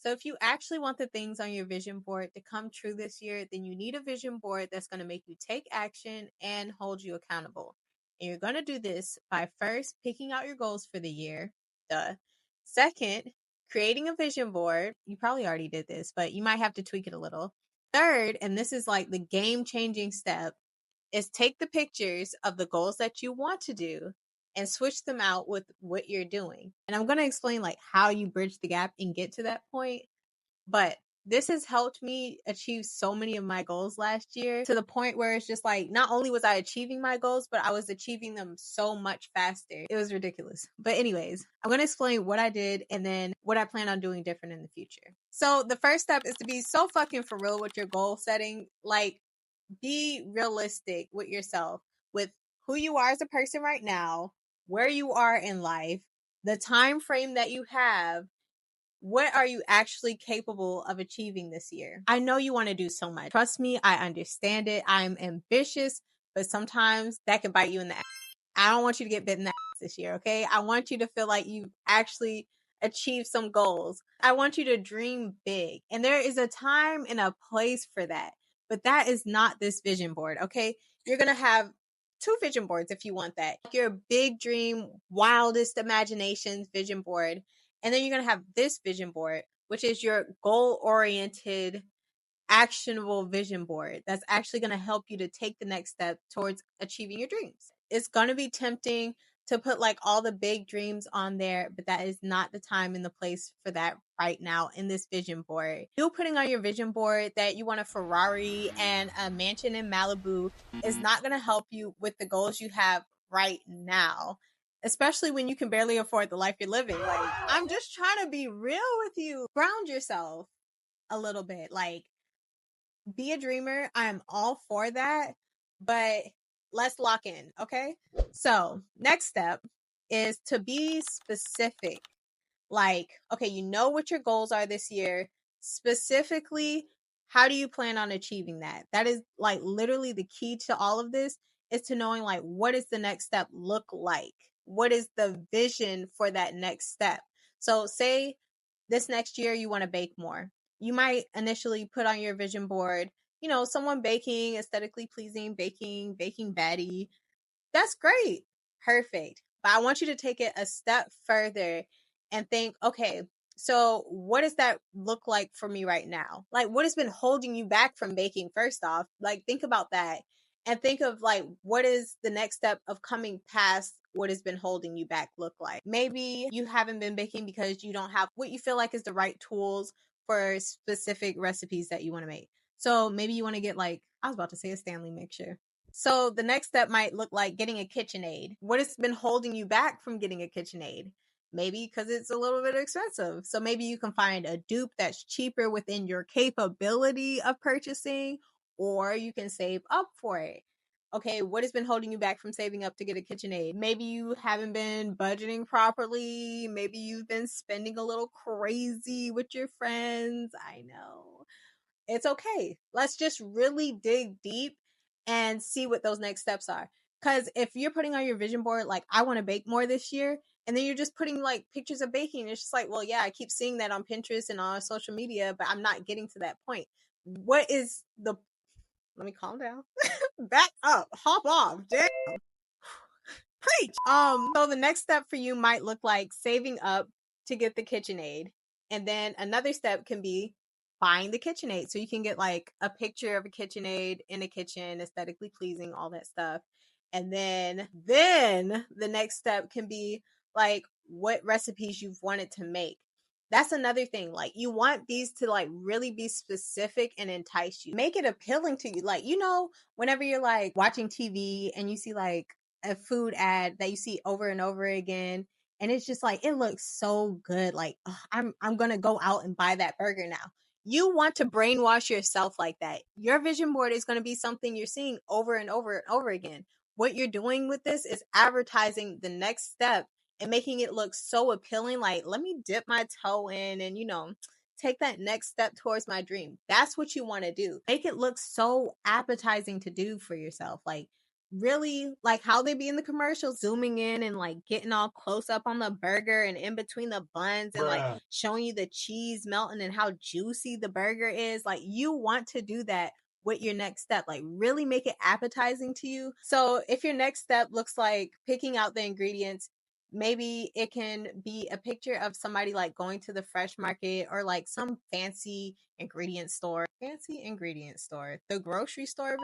So if you actually want the things on your vision board to come true this year, then you need a vision board that's going to make you take action and hold you accountable. And you're going to do this by first picking out your goals for the year. Duh. Second, creating a vision board. You probably already did this, but you might have to tweak it a little. Third, and this is like the game changing step, is take the pictures of the goals that you want to do and switch them out with what you're doing. And I'm going to explain like how you bridge the gap and get to that point. But this has helped me achieve so many of my goals last year, to the point where it's just like, not only was I achieving my goals, but I was achieving them so much faster. It was ridiculous. But anyways, I'm going to explain what I did and then what I plan on doing different in the future. So the first step is to be so fucking for real with your goal setting. Like, be realistic with yourself, with who you are as a person right now, where you are in life, the time frame that you have. What are you actually capable of achieving this year? I know you want to do so much. Trust me, I understand it. I'm ambitious, but sometimes that can bite you in the ass. I don't want you to get bit in the ass this year, okay? I want you to feel like you've actually achieved some goals. I want you to dream big. And there is a time and a place for that. But that is not this vision board, okay? You're going to have two vision boards if you want that. Your big dream, wildest imaginations vision board. And then you're going to have this vision board, which is your goal oriented, actionable vision board that's actually going to help you to take the next step towards achieving your dreams. It's going to be tempting to put like all the big dreams on there, but that is not the time and the place for that right now in this vision board. You putting on your vision board that you want a Ferrari and a mansion in Malibu is not going to help you with the goals you have right now, especially when you can barely afford the life you're living. Like, I'm just trying to be real with you. Ground yourself a little bit. Like, be a dreamer. I am all for that, but let's lock in, okay? So, next step is to be specific. Like, okay, you know what your goals are this year. Specifically, how do you plan on achieving that? That is like literally the key to all of this, is to knowing like, what does the next step look like? What is the vision for that next step? So, say this next year you want to bake more. You might initially put on your vision board, someone baking, aesthetically pleasing, baking baddie. That's great. Perfect. But I want you to take it a step further and think, okay, so what does that look like for me right now? Like, what has been holding you back from baking, first off? Like, think about that and think of like, what is the next step of coming past what has been holding you back look like? Maybe you haven't been baking because you don't have what you feel like is the right tools for specific recipes that you want to make. So maybe you want to get, like, I was about to say a Stanley mixture. So the next step might look like getting a KitchenAid. What has been holding you back from getting a KitchenAid? Maybe because it's a little bit expensive. So maybe you can find a dupe that's cheaper within your capability of purchasing, or you can save up for it. Okay, what has been holding you back from saving up to get a KitchenAid? Maybe you haven't been budgeting properly. Maybe you've been spending a little crazy with your friends. I know. It's okay. Let's just really dig deep and see what those next steps are. Because if you're putting on your vision board, like, I want to bake more this year, and then you're just putting like pictures of baking, it's just like, well, yeah, I keep seeing that on Pinterest and on social media, but I'm not getting to that point. What is the, let me calm down. Back up, hop off, damn. Preach. So the next step for you might look like saving up to get the KitchenAid. And then another step can be buying the KitchenAid. So you can get like a picture of a KitchenAid in a kitchen, aesthetically pleasing, all that stuff. And then the next step can be like what recipes you've wanted to make. That's another thing. Like, you want these to like really be specific and entice you. Make it appealing to you. Like, whenever you're like watching TV and you see like a food ad that you see over and over again, and it's just like, it looks so good, like, I'm gonna go out and buy that burger now. You want to brainwash yourself like that. Your vision board is going to be something you're seeing over and over and over again. What you're doing with this is advertising the next step and making it look so appealing, like, let me dip my toe in and take that next step towards my dream. That's what you want to do. Make it look so appetizing to do for yourself. Like, really like how they be in the commercials, zooming in and like getting all close up on the burger and in between the buns and like showing you the cheese melting and how juicy the burger is. Like you want to do that with your next step, like really make it appetizing to you. So if your next step looks like picking out the ingredients, maybe it can be a picture of somebody like going to the fresh market or like some fancy ingredient store, the grocery store.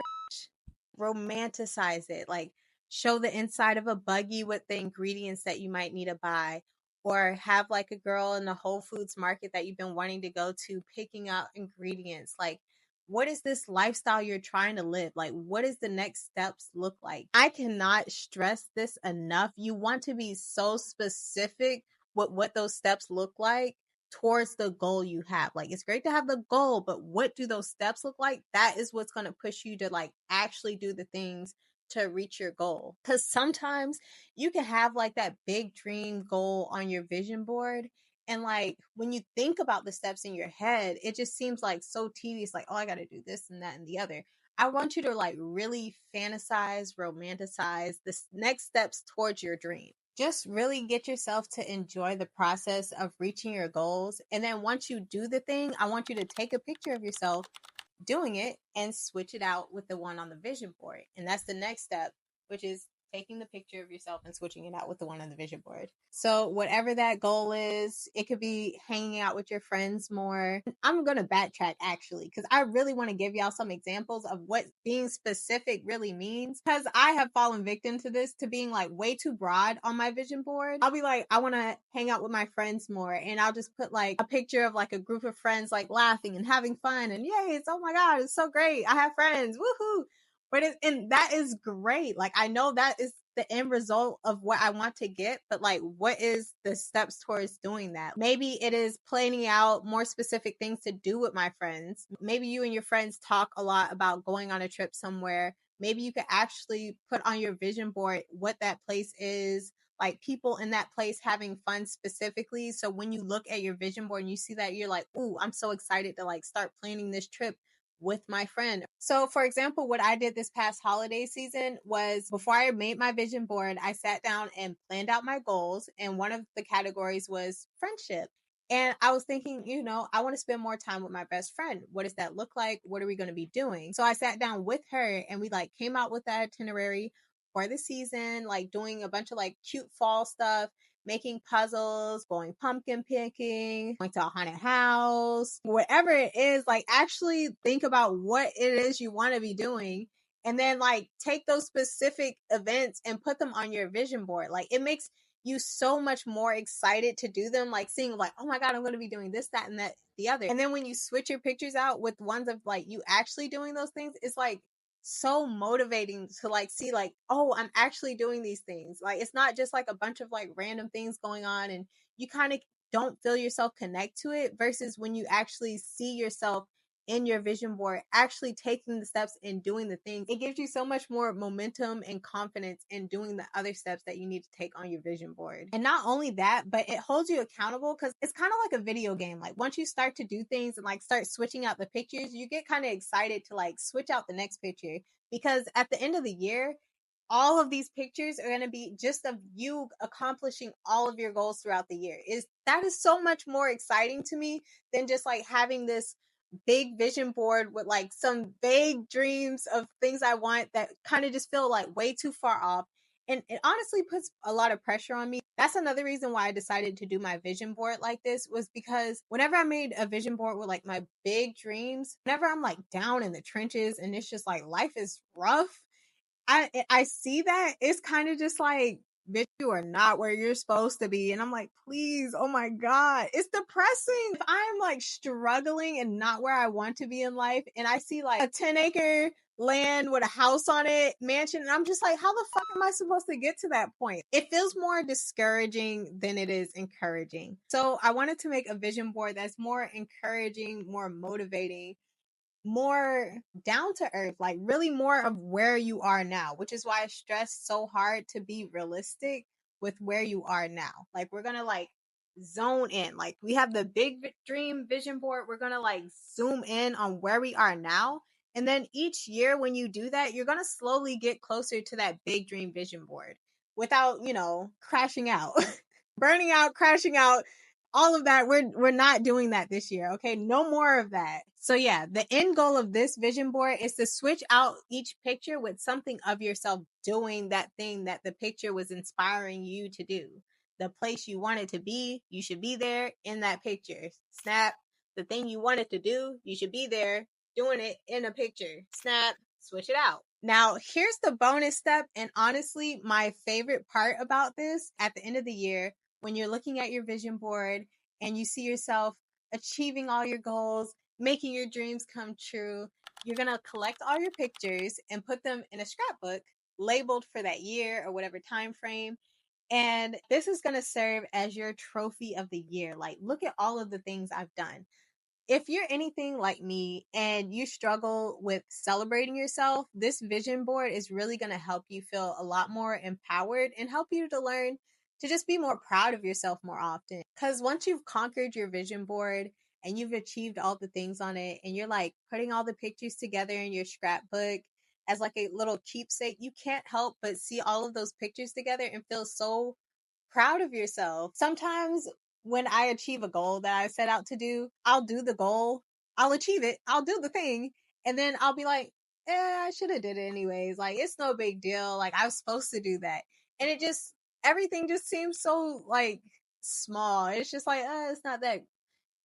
Romanticize it, like show the inside of a buggy with the ingredients that you might need to buy, or have like a girl in the Whole Foods market that you've been wanting to go to picking out ingredients. Like what is this lifestyle you're trying to live? Like what does the next steps look like? I cannot stress this enough. You want to be so specific with what those steps look like towards the goal you have. Like it's great to have the goal, but what do those steps look like? That is what's going to push you to like actually do the things to reach your goal. Cuz sometimes you can have like that big dream goal on your vision board, and like when you think about the steps in your head, it just seems like so tedious, like oh I got to do this and that and the other. I want you to like really fantasize, romanticize the next steps towards your dream. Just really get yourself to enjoy the process of reaching your goals. And then once you do the thing, I want you to take a picture of yourself doing it and switch it out with the one on the vision board. And that's the next step, which is taking the picture of yourself and switching it out with the one on the vision board. So whatever that goal is, it could be hanging out with your friends more. I'm going to backtrack actually, because I really want to give y'all some examples of what being specific really means. Because I have fallen victim to this, to being like way too broad on my vision board. I'll be like, I want to hang out with my friends more. And I'll just put like a picture of like a group of friends like laughing and having fun. And yay, it's oh my God, it's so great. I have friends. Woohoo. And that is great. Like I know that is the end result of what I want to get, but like what is the steps towards doing that? Maybe it is planning out more specific things to do with my friends. Maybe you and your friends talk a lot about going on a trip somewhere. Maybe you could actually put on your vision board what that place is, like people in that place having fun specifically. So when you look at your vision board and you see that, you're like, ooh, I'm so excited to like start planning this trip with my friend. So, for example, what I did this past holiday season was before I made my vision board, I sat down and planned out my goals. And one of the categories was friendship. And I was thinking, I want to spend more time with my best friend. What does that look like? What are we going to be doing? So I sat down with her and we like came out with that itinerary for the season, like doing a bunch of like cute fall stuff, making puzzles, going pumpkin picking, going to a haunted house, whatever it is, like actually think about what it is you want to be doing. And then like take those specific events and put them on your vision board. Like it makes you so much more excited to do them, like seeing like, oh my God, I'm going to be doing this, that, and that, the other. And then when you switch your pictures out with ones of like you actually doing those things, it's like so motivating to like see like, oh, I'm actually doing these things. Like it's not just like a bunch of like random things going on and you kind of don't feel yourself connect to it, versus when you actually see yourself in your vision board actually taking the steps and doing the things. It gives you so much more momentum and confidence in doing the other steps that you need to take on your vision board. And not only that, but it holds you accountable, because it's kind of like a video game. Like once you start to do things and like start switching out the pictures, you get kind of excited to like switch out the next picture, because at the end of the year, all of these pictures are going to be just of you accomplishing all of your goals throughout the year. That is so much more exciting to me than just like having this big vision board with like some vague dreams of things I want that kind of just feel like way too far off. And it honestly puts a lot of pressure on me. That's another reason why I decided to do my vision board like this, was because whenever I made a vision board with like my big dreams, whenever I'm like down in the trenches and it's just like life is rough, I see that, it's kind of just like, bitch, you are not where you're supposed to be. And I'm like, please, oh my God, it's depressing. If I'm like struggling and not where I want to be in life, and I see like a 10-acre land with a house on it, mansion, and I'm just like, how the fuck am I supposed to get to that point? It feels more discouraging than it is encouraging. So I wanted to make a vision board that's more encouraging, more motivating, more down to earth, like really more of where you are now, which is why I stress so hard to be realistic with where you are now. Like we're gonna like zone in, like we have the big dream vision board, we're gonna like zoom in on where we are now And then each year when you do that, you're going to slowly get closer to that big dream vision board without, crashing out, burning out, crashing out, all of that. We're not doing that this year. Okay. No more of that. So yeah, the end goal of this vision board is to switch out each picture with something of yourself doing that thing that the picture was inspiring you to do. The place you wanted to be, you should be there in that picture. Snap. The thing you wanted to do, you should be there doing it in a picture. Snap, switch it out. Now, here's the bonus step. And honestly, my favorite part about this at the end of the year, when you're looking at your vision board and you see yourself achieving all your goals, making your dreams come true, you're going to collect all your pictures and put them in a scrapbook labeled for that year or whatever time frame. And this is going to serve as your trophy of the year. Like, look at all of the things I've done. If you're anything like me and you struggle with celebrating yourself, this vision board is really going to help you feel a lot more empowered and help you to learn to just be more proud of yourself more often. Because once you've conquered your vision board and you've achieved all the things on it, and you're like putting all the pictures together in your scrapbook as like a little keepsake, you can't help but see all of those pictures together and feel so proud of yourself. Sometimes when I achieve a goal that I set out to do, I'll do the goal, I'll achieve it, I'll do the thing, and then I'll be like, I should have did it anyways. Like, it's no big deal. Like, I was supposed to do that. And everything just seems so like small. It's just like, it's not that,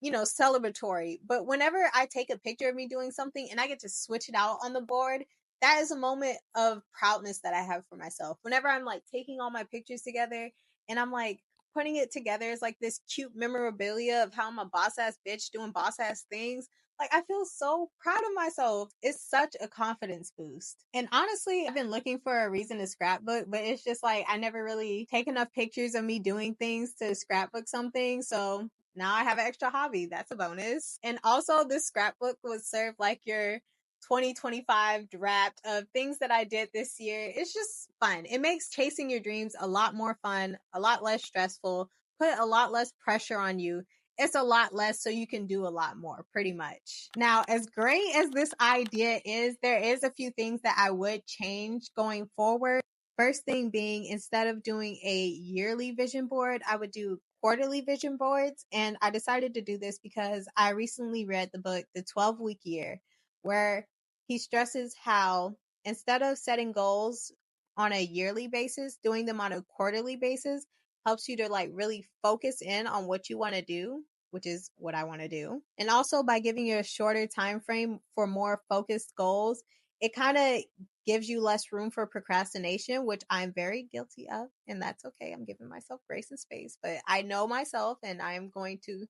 celebratory. But whenever I take a picture of me doing something and I get to switch it out on the board, that is a moment of proudness that I have for myself. Whenever I'm like taking all my pictures together and I'm like putting it together as like this cute memorabilia of how I'm a boss ass bitch doing boss ass things, like I feel so proud of myself. It's such a confidence boost. And honestly, I've been looking for a reason to scrapbook, but it's just like I never really take enough pictures of me doing things to scrapbook something. So now I have an extra hobby. That's a bonus. And also, this scrapbook would serve like your 2025 draft of things that I did this year. It's just fun. It makes chasing your dreams a lot more fun, a lot less stressful, put a lot less pressure on you. It's a lot less so you can do a lot more, pretty much. Now, as great as this idea is, there is a few things that I would change going forward. First thing being, instead of doing a yearly vision board, I would do quarterly vision boards. And I decided to do this because I recently read the book, The 12-Week Year, where he stresses how instead of setting goals on a yearly basis, doing them on a quarterly basis helps you to like really focus in on what you want to do, which is what I want to do. And also by giving you a shorter time frame for more focused goals, it kind of gives you less room for procrastination, which I'm very guilty of. And that's okay. I'm giving myself grace and space, but I know myself and I'm going to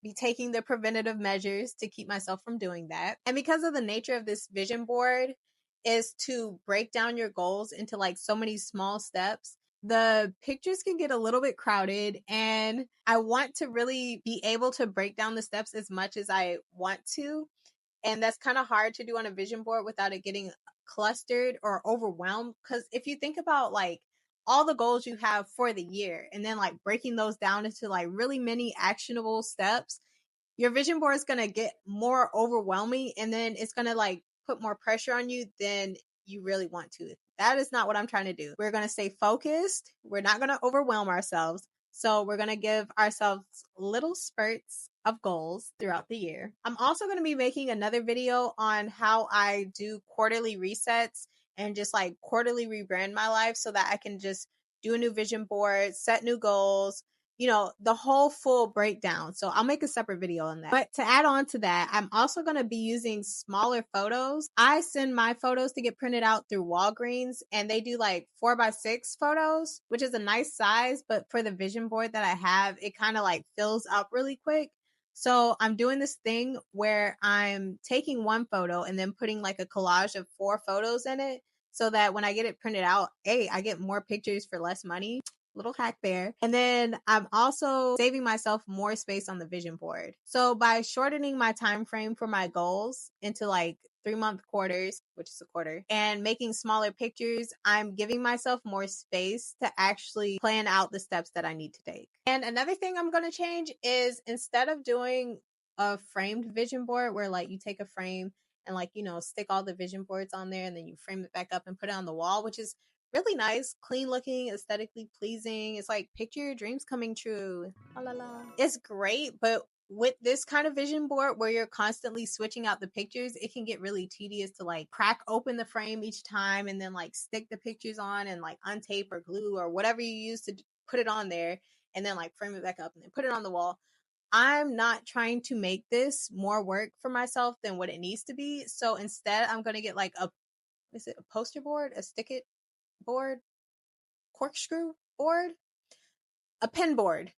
be taking the preventative measures to keep myself from doing that. And because of the nature of this vision board is to break down your goals into like so many small steps, the pictures can get a little bit crowded, and I want to really be able to break down the steps as much as I want to. And that's kind of hard to do on a vision board without it getting clustered or overwhelmed. Because if you think about like all the goals you have for the year and then like breaking those down into like really many actionable steps, your vision board is going to get more overwhelming, and then it's going to like put more pressure on you than you really want to. That is not what I'm trying to do. We're going to stay focused. We're not going to overwhelm ourselves. So we're going to give ourselves little spurts of goals throughout the year. I'm also going to be making another video on how I do quarterly resets and just like quarterly rebrand my life so that I can just do a new vision board, set new goals, the whole full breakdown. So I'll make a separate video on that. But to add on to that, I'm also going to be using smaller photos. I send my photos to get printed out through Walgreens, and they do like 4x6 photos, which is a nice size. But for the vision board that I have, it kind of like fills up really quick. So I'm doing this thing where I'm taking one photo and then putting like a collage of 4 photos in it, so that when I get it printed out, I get more pictures for less money. Little hack there. And then I'm also saving myself more space on the vision board. So by shortening my time frame for my goals into like 3-month quarters, which is a quarter, and making smaller pictures, I'm giving myself more space to actually plan out the steps that I need to take. And another thing I'm going to change is, instead of doing a framed vision board where like you take a frame and like, stick all the vision boards on there, and then you frame it back up and put it on the wall, which is really nice, clean looking, aesthetically pleasing. It's like picture your dreams coming true. La la la. It's great, but with this kind of vision board where you're constantly switching out the pictures, it can get really tedious to like crack open the frame each time and then like stick the pictures on and like untape or glue or whatever you use to put it on there, and then like frame it back up and then put it on the wall. I'm not trying to make this more work for myself than what it needs to be. So instead, I'm going to get like is it a poster board, a stick it board, corkscrew board, a pen board,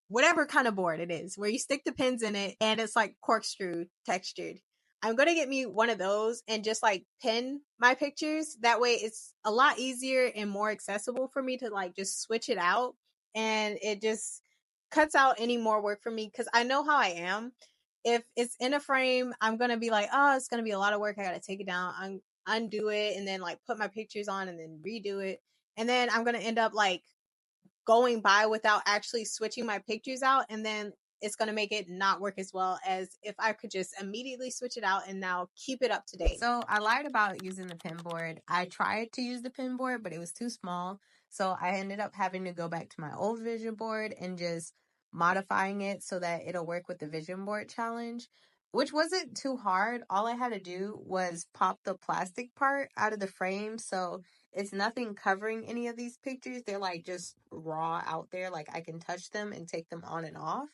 whatever kind of board it is, where you stick the pins in it and it's like corkscrew textured. I'm going to get me one of those and just like pin my pictures. That way it's a lot easier and more accessible for me to like just switch it out. And it just cuts out any more work for me, because I know how I am. If it's in a frame, I'm going to be like, oh, it's going to be a lot of work. I got to take it down, undo it, and then like put my pictures on and then redo it. And then I'm going to end up like going by without actually switching my pictures out, and then it's going to make it not work as well as if I could just immediately switch it out and now keep it up to date. So I lied about using the pin board. I tried to use the pin board, but it was too small. So I ended up having to go back to my old vision board and just modifying it so that it'll work with the vision board challenge, which wasn't too hard. All I had to do was pop the plastic part out of the frame. So it's nothing covering any of these pictures. They're like just raw out there. Like I can touch them and take them on and off.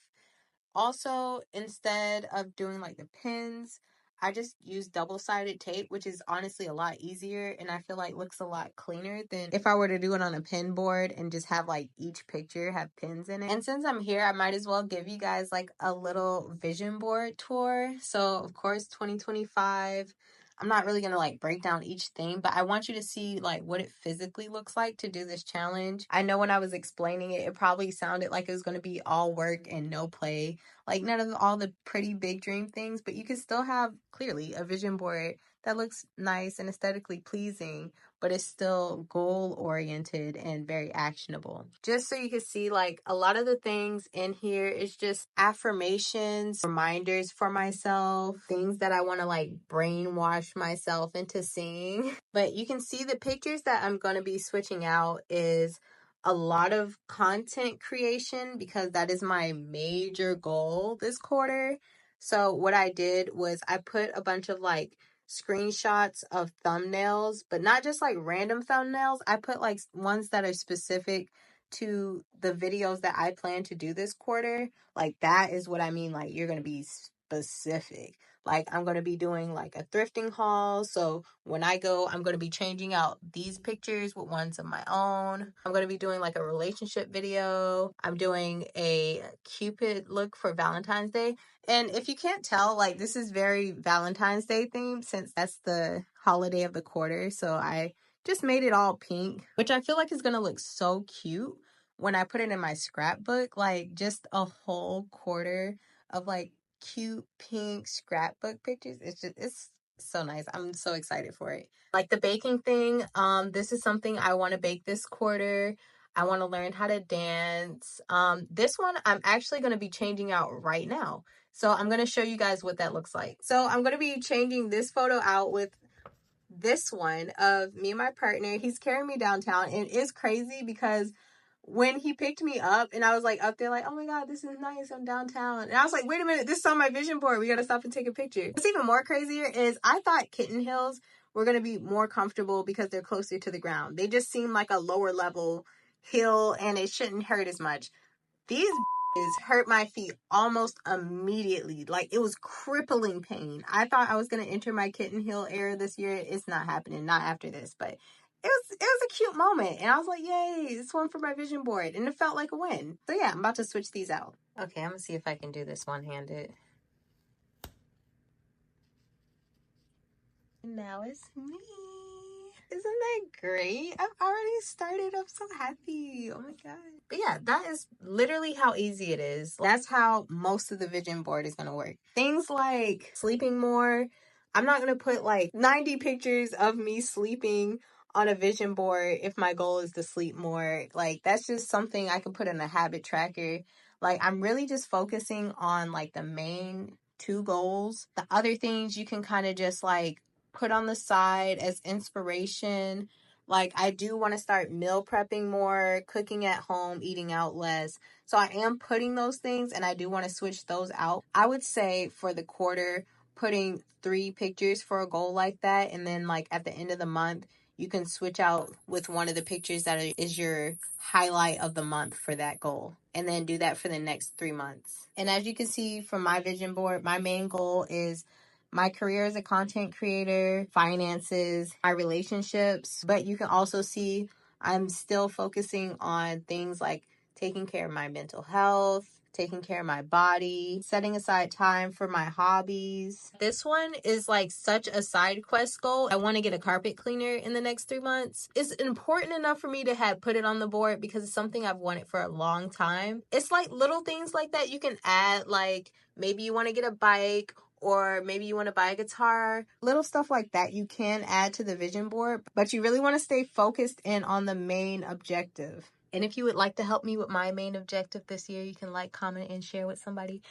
Also, instead of doing like the pins, I just use double-sided tape, which is honestly a lot easier and I feel like looks a lot cleaner than if I were to do it on a pin board and just have like each picture have pins in it. And since I'm here, I might as well give you guys like a little vision board tour. So, of course, 2025, I'm not really going to like break down each thing, but I want you to see like what it physically looks like to do this challenge. I know when I was explaining it, it probably sounded like it was going to be all work and no play, like none of all the pretty big dream things, but you can still have clearly a vision board that looks nice and aesthetically pleasing, but it's still goal oriented and very actionable. Just so you can see, like a lot of the things in here is just affirmations, reminders for myself, things that I want to like brainwash myself into seeing. But you can see the pictures that I'm going to be switching out is a lot of content creation, because that is my major goal this quarter. So what I did was I put a bunch of like screenshots of thumbnails, but not just like random thumbnails. I put like ones that are specific to the videos that I plan to do this quarter. Like that is what I mean. Like you're going to be specific. Like I'm going to be doing like a thrifting haul. So when I go, I'm going to be changing out these pictures with ones of my own. I'm going to be doing like a relationship video. I'm doing a Cupid look for Valentine's Day. And if you can't tell, like this is very Valentine's Day themed since that's the holiday of the quarter. So I just made it all pink, which I feel like is going to look so cute when I put it in my scrapbook. Like just a whole quarter of like cute pink scrapbook pictures. It's so nice. I'm so excited for it. Like the baking thing, this is something I want to bake this quarter. I want to learn how to dance. This one I'm actually going to be changing out right now. So I'm going to show you guys what that looks like. So I'm going to be changing this photo out with this one of me and my partner. He's carrying me downtown, and it's crazy because when he picked me up and I was like up there like, oh my god, this is nice, I'm downtown, and I was like, wait a minute, this is on my vision board, we gotta stop and take a picture. What's even more crazier is I thought Kitten Hills were gonna be more comfortable because they're closer to the ground. They just seem like a lower level hill and it shouldn't hurt as much. These hurt my feet almost immediately. Like it was crippling pain. I thought I was gonna enter my Kitten Hill era this year. It's not happening, not after this, but it was a cute moment, and I was like, yay, it's one for my vision board, and it felt like a win. So yeah, I'm about to switch these out. Okay, I'm gonna see if I can do this one-handed. Now it's me. Isn't that great? I've already started. I'm so happy. Oh my god. But yeah, that is literally how easy it is. That's how most of the vision board is going to work. Things like sleeping more. I'm not going to put like 90 pictures of me sleeping on a vision board if my goal is to sleep more. Like that's just something I can put in a habit tracker. Like I'm really just focusing on like the main 2 goals. The other things you can kind of just like put on the side as inspiration. Like, I do want to start meal prepping more, cooking at home, eating out less. So I am putting those things, and I do want to switch those out. I would say for the quarter, putting 3 pictures for a goal like that, and then like at the end of the month, you can switch out with one of the pictures that is your highlight of the month for that goal, and then do that for the next 3 months. And as you can see from my vision board, my main goal is my career as a content creator, finances, my relationships. But you can also see I'm still focusing on things like taking care of my mental health, taking care of my body, setting aside time for my hobbies. This one is like such a side quest goal. I want to get a carpet cleaner in the next 3 months. It's important enough for me to have put it on the board because it's something I've wanted for a long time. It's like little things like that you can add, like maybe you want to get a bike, or maybe you want to buy a guitar. Little stuff like that you can add to the vision board, but you really want to stay focused in on the main objective. And if you would like to help me with my main objective this year, you can like, comment, and share with somebody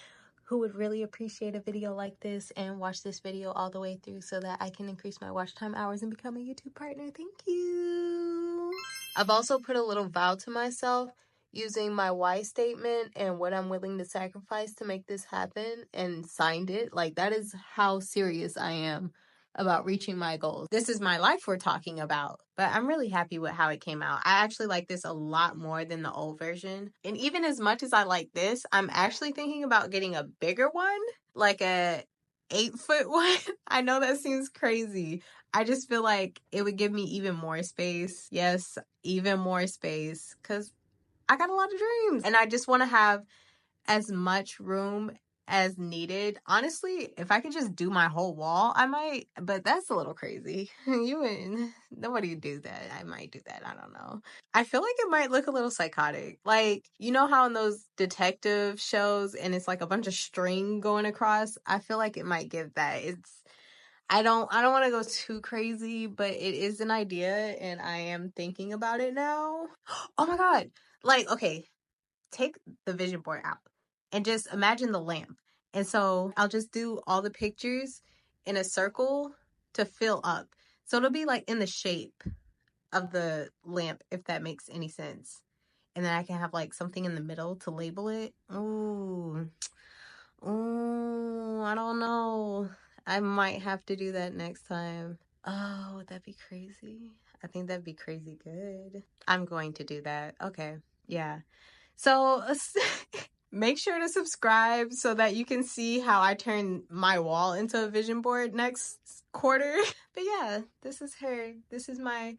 who would really appreciate a video like this, and watch this video all the way through so that I can increase my watch time hours and become a YouTube partner. Thank you. I've also put a little vow to myself using my why statement and what I'm willing to sacrifice to make this happen, and signed it. Like, that is how serious I am about reaching my goals. This is my life we're talking about, but I'm really happy with how it came out. I actually like this a lot more than the old version. And even as much as I like this, I'm actually thinking about getting a bigger one, like a 8-foot one. I know that seems crazy. I just feel like it would give me even more space. Yes, even more space, because I got a lot of dreams and I just want to have as much room as needed. Honestly, if I could just do my whole wall, I might, but that's a little crazy. Nobody would do that. I might do that. I don't know. I feel like it might look a little psychotic. Like, you know how in those detective shows and it's like a bunch of string going across? I feel like it might give that. I don't want to go too crazy, but it is an idea and I am thinking about it now. Oh my God. Like, okay, take the vision board out and just imagine the lamp. And so I'll just do all the pictures in a circle to fill up. So it'll be like in the shape of the lamp, if that makes any sense. And then I can have like something in the middle to label it. Ooh, I don't know. I might have to do that next time. Oh, would that be crazy? I think that'd be crazy good. I'm going to do that. Okay. Yeah. So make sure to subscribe so that you can see how I turn my wall into a vision board next quarter. But yeah, this is her. This is my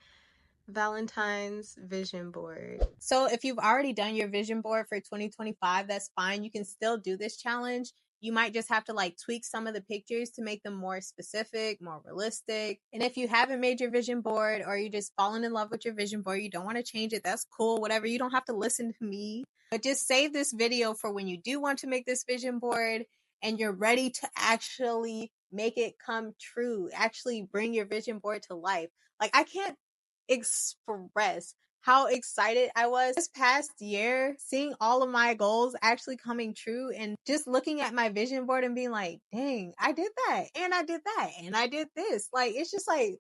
Valentine's vision board. So if you've already done your vision board for 2025, that's fine. You can still do this challenge. You might just have to like tweak some of the pictures to make them more specific, more realistic. And if you haven't made your vision board, or you just fallen in love with your vision board, you don't want to change it, that's cool, whatever. You don't have to listen to me, but just save this video for when you do want to make this vision board and you're ready to actually make it come true, actually bring your vision board to life. Like, I can't express how excited I was this past year, seeing all of my goals actually coming true, and just looking at my vision board and being like, dang, I did that, and I did that, and I did this. Like, it's just like,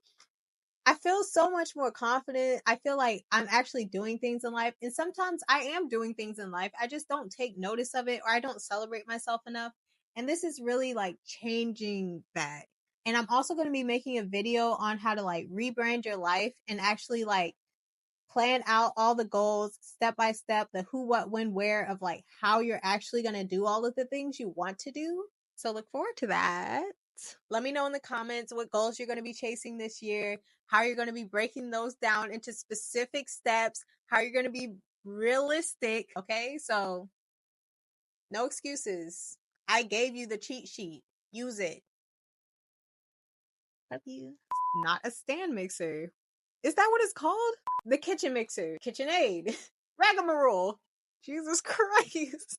I feel so much more confident. I feel like I'm actually doing things in life. And sometimes I am doing things in life, I just don't take notice of it, or I don't celebrate myself enough. And this is really like changing that. And I'm also going to be making a video on how to like rebrand your life and actually like plan out all the goals step by step, the who, what, when, where of like how you're actually going to do all of the things you want to do. So look forward to that. Let me know in the comments what goals you're going to be chasing this year, how you're going to be breaking those down into specific steps, how you're going to be realistic. Okay, so no excuses. I gave you the cheat sheet. Use it. Love you. Not a stand mixer. Is that what it's called? The kitchen mixer. KitchenAid. Ragamarole. Jesus Christ.